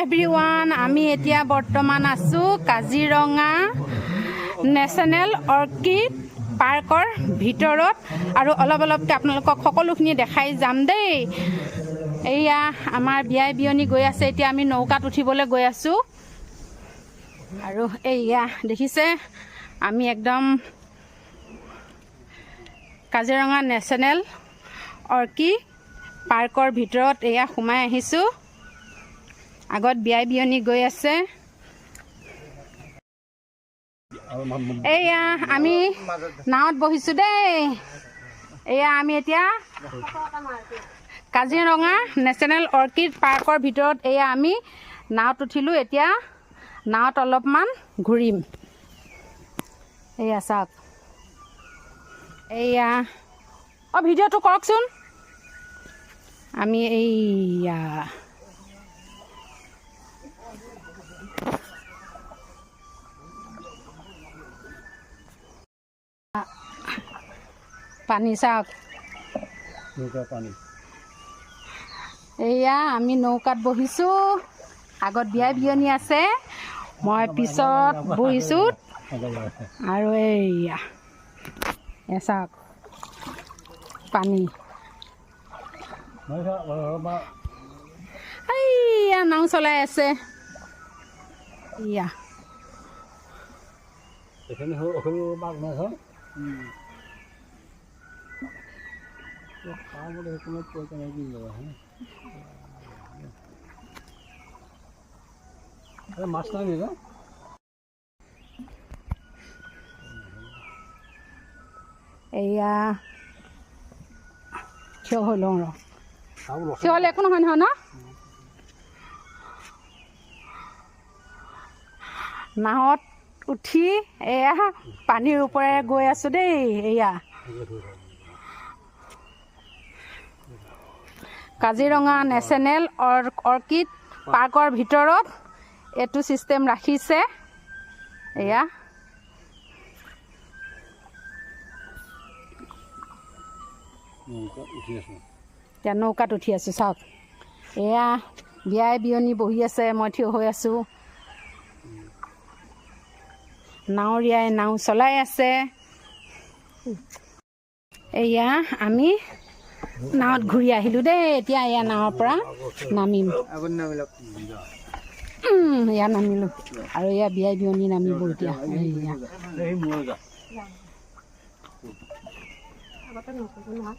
Everyone, আমি এতিয়া বৰ্তমান আছোঁ কাজিৰঙা নেশ্যনেল অৰ্কিড পাৰ্কৰ ভিতৰত আৰু অলপকৈ আপোনালোকক সকলোখিনি দেখাই যাম দেই। এয়া আমাৰ বিয়াই বিয়নী গৈ আছে, এতিয়া আমি নৌকাত উঠিবলৈ গৈ আছোঁ। আৰু এয়া দেখিছে আমি একদম কাজিৰঙা নেশ্যনেল অৰ্কিড পাৰ্কৰ ভিতৰত এয়া সোমাই আহিছোঁ। আগত বিয়াই বিয়নী গৈ আছে। এয়া আমি নাৱত বহিছোঁ দেই। এয়া আমি এতিয়া কাজিৰঙা নেশ্যনেল অৰ্কিড পাৰ্কৰ ভিতৰত এয়া আমি নাৱত উঠিলোঁ। এতিয়া নাৱত অলপমান ঘূৰিম। এয়া চাওক, এয়া ভিডিঅ'টো কৰকচোন। আমি এইয়া পানী চাওক, এয়া আমি নৌকাত বহিছোঁ। আগত বিয়াই বিয়নী আছে, মই পিছত বহিছোঁ। আৰু এইয়া চাওক পানী, এইয়া নাও চলাই আছে। ইয়া মাছ নাই নেকি? এয়া থিয় হৈ লওঁ ৰ, থিয় হ'লে একো নহয় নহয় ন। নাৱত উঠি এয়া পানীৰ ওপৰেৰে গৈ আছোঁ দেই। এয়া কাজিৰঙা নেশ্যনেল অৰ্কিড পাৰ্কৰ ভিতৰত এইটো ছিষ্টেম ৰাখিছে। এয়া এতিয়া নৌকাত উঠি আছোঁ চাওক। এয়া বিয়াই বিয়নী বহি আছে, মই থিয় হৈ আছোঁ। নাৱৰীয়াই নাও চলাই আছে। এয়া আমি নাৱত ঘূৰি আহিলোঁ দেই। এতিয়া এয়া নাৱৰ পৰা নামিম। এয়া নামিলোঁ আৰু এয়া বিয়াই বিয়নী নামিব এতিয়া। এয়া